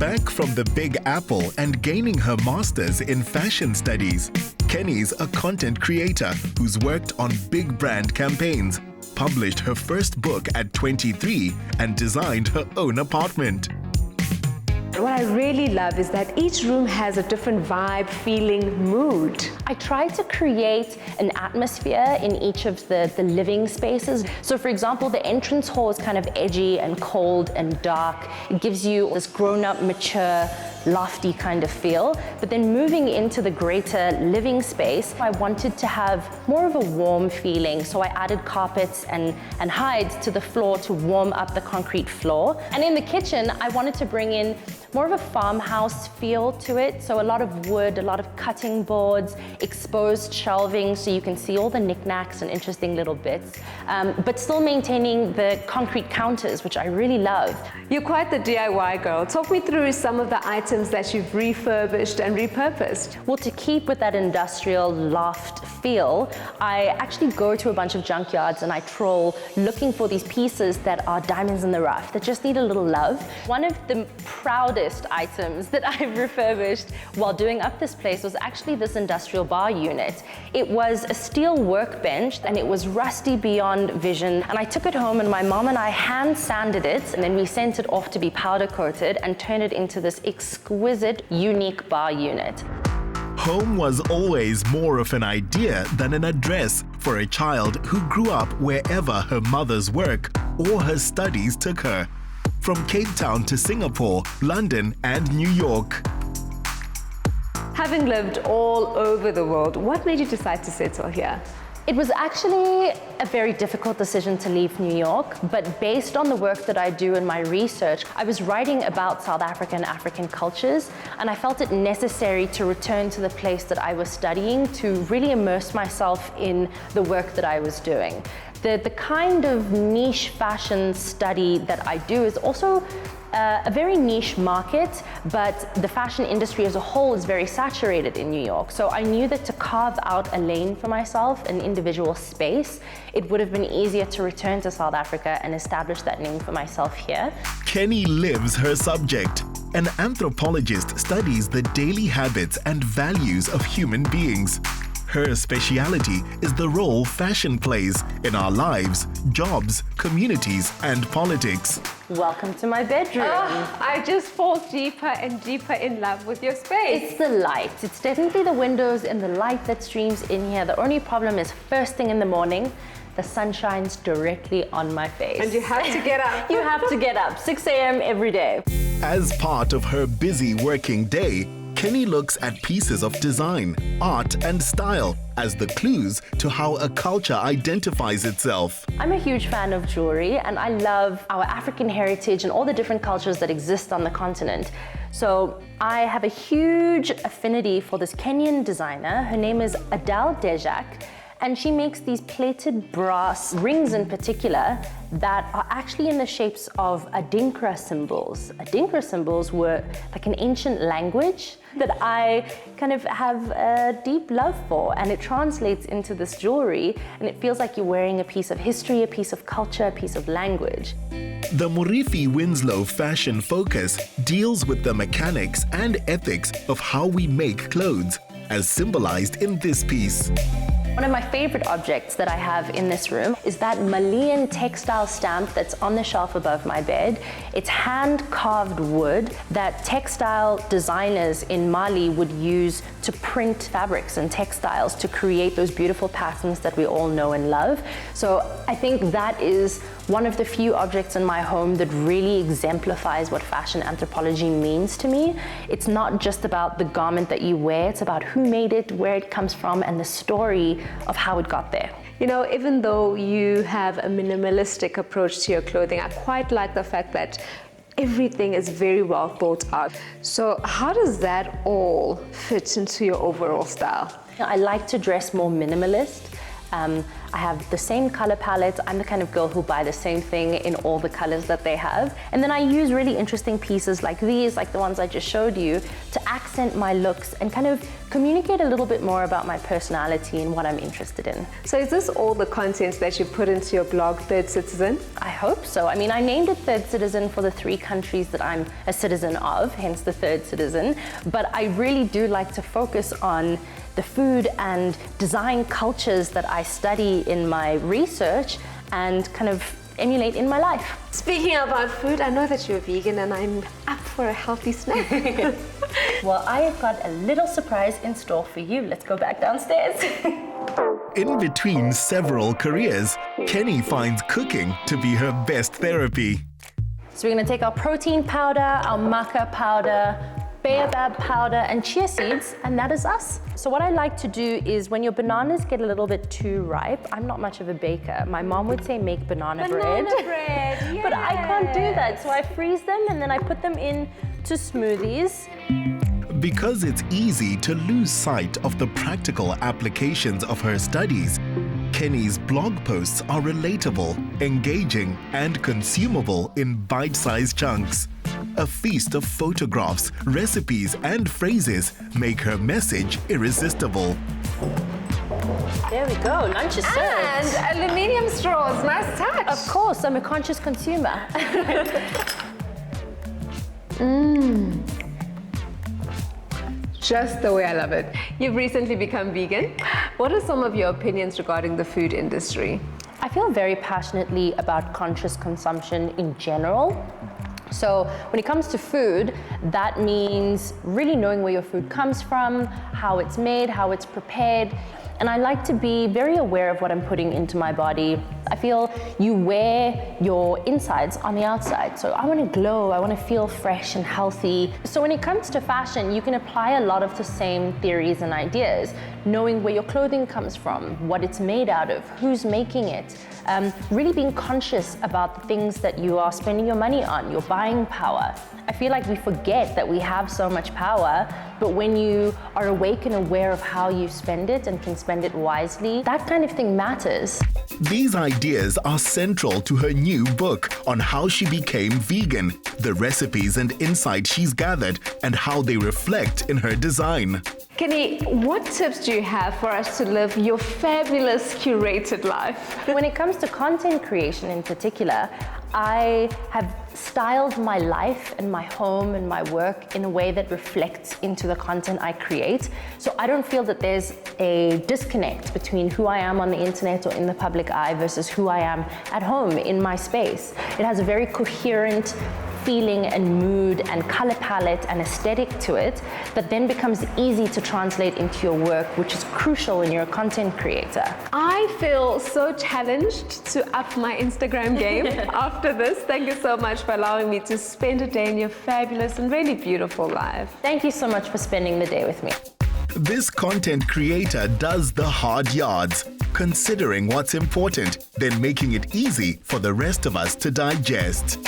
Back from the Big Apple and gaining her master's in fashion studies, Kenny's a content creator who's worked on big brand campaigns, published her first book at 23, and designed her own apartment. What I really love is that each room has a different vibe, feeling, mood. I try to create an atmosphere in each of the living spaces. So for example, the entrance hall is kind of edgy and cold and dark. It gives you this grown-up, mature, lofty kind of feel. But then moving into the greater living space, I wanted to have more of a warm feeling. So I added carpets and hides to the floor to warm up the concrete floor. And in the kitchen, I wanted to bring in more of a farmhouse feel to it. So a lot of wood, a lot of cutting boards, exposed shelving so you can see all the knickknacks and interesting little bits, but still maintaining the concrete counters, which I really love. You're quite the DIY girl. Talk me through some of the items that you've refurbished and repurposed. Well, to keep with that industrial loft feel, I actually go to a bunch of junkyards and I troll looking for these pieces that are diamonds in the rough, that just need a little love. One of the proudest items that I've refurbished while doing up this place was actually this industrial bar unit. It was a steel workbench and it was rusty beyond vision. And I took it home and my mom and I hand sanded it, and then we sent it off to be powder coated and turned it into this exquisite, unique bar unit. Home was always more of an idea than an address for a child who grew up wherever her mother's work or her studies took her. From Cape Town to Singapore, London, and New York. Having lived all over the world, what made you decide to settle here? It was actually a very difficult decision to leave New York, but based on the work that I do in my research, I was writing about South African and African cultures, and I felt it necessary to return to the place that I was studying to really immerse myself in the work that I was doing. The kind of niche fashion study that I do is also a very niche market, but the fashion industry as a whole is very saturated in New York. So I knew that to carve out a lane for myself, an individual space, it would have been easier to return to South Africa and establish that name for myself here. Kenny lives her subject. An anthropologist studies the daily habits and values of human beings. Her speciality is the role fashion plays in our lives, jobs, communities, and politics. Welcome to my bedroom. Oh, I just fall deeper and deeper in love with your space. It's the light. It's definitely the windows and the light that streams in here. The only problem is first thing in the morning, the sun shines directly on my face. And you have to get up. You have to get up, 6 a.m. every day. As part of her busy working day, Kenny looks at pieces of design, art, and style as the clues to how a culture identifies itself. I'm a huge fan of jewelry, and I love our African heritage and all the different cultures that exist on the continent. So I have a huge affinity for this Kenyan designer. Her name is Adele Dejak, and she makes these plated brass rings in particular that are actually in the shapes of Adinkra symbols. Adinkra symbols were like an ancient language that I kind of have a deep love for, and it translates into this jewelry, and it feels like you're wearing a piece of history, a piece of culture, a piece of language. The Morifi Winslow fashion focus deals with the mechanics and ethics of how we make clothes, as symbolized in this piece. One of my favorite objects that I have in this room is that Malian textile stamp that's on the shelf above my bed. It's hand-carved wood that textile designers in Mali would use to print fabrics and textiles to create those beautiful patterns that we all know and love. So I think that is one of the few objects in my home that really exemplifies what fashion anthropology means to me. It's not just about the garment that you wear, it's about who made it, where it comes from, and the story of how it got there. You know, even though you have a minimalistic approach to your clothing, I quite like the fact that everything is very well thought out. So how does that all fit into your overall style? I like to dress more minimalist. I have the same color palette. I'm the kind of girl who'll buy the same thing in all the colors that they have. And then I use really interesting pieces like these, like the ones I just showed you, to accent my looks and kind of communicate a little bit more about my personality and what I'm interested in. So is this all the content that you put into your blog, Third Citizen? I hope so. I mean, I named it Third Citizen for the 3 countries that I'm a citizen of, hence the Third Citizen. But I really do like to focus on the food and design cultures that I study in my research and kind of emulate in my life. Speaking about food, I know that you're vegan and I'm up for a healthy snack. Well, I have got a little surprise in store for you. Let's go back downstairs. In between several careers, Kenny finds cooking to be her best therapy. So we're gonna take our protein powder, our maca powder, baobab powder, and chia seeds, and that is us. So what I like to do is when your bananas get a little bit too ripe, I'm not much of a baker. My mom would say make banana bread. Yes. But I can't do that, so I freeze them and then I put them into smoothies. Because it's easy to lose sight of the practical applications of her studies, Kenny's blog posts are relatable, engaging, and consumable in bite-sized chunks. A feast of photographs, recipes, and phrases make her message irresistible. There we go, lunch is served. And aluminium straws, nice touch. Of course, I'm a conscious consumer. Just the way I love it. You've recently become vegan. What are some of your opinions regarding the food industry? I feel very passionately about conscious consumption in general. So when it comes to food, that means really knowing where your food comes from, how it's made, how it's prepared. And I like to be very aware of what I'm putting into my body. I feel you wear your insides on the outside. So I want to glow, I want to feel fresh and healthy. So when it comes to fashion, you can apply a lot of the same theories and ideas, knowing where your clothing comes from, what it's made out of, who's making it. Really being conscious about the things that you are spending your money on, your buying power. I feel like we forget that we have so much power, but when you are awake and aware of how you spend it and can spend it wisely, that kind of thing matters. These ideas are central to her new book on how she became vegan, the recipes and insights she's gathered, and how they reflect in her design. Kenny, what tips do you have for us to live your fabulous curated life? When it comes to content creation in particular, I have styled my life and my home and my work in a way that reflects into the content I create. So I don't feel that there's a disconnect between who I am on the internet or in the public eye versus who I am at home in my space. It has a very coherent feeling and mood and color palette and aesthetic to it that then becomes easy to translate into your work, which is crucial when you're a content creator. I feel so challenged to up my Instagram game after this. Thank you so much for allowing me to spend a day in your fabulous and really beautiful life. Thank you so much for spending the day with me. This content creator does the hard yards, considering what's important, then making it easy for the rest of us to digest.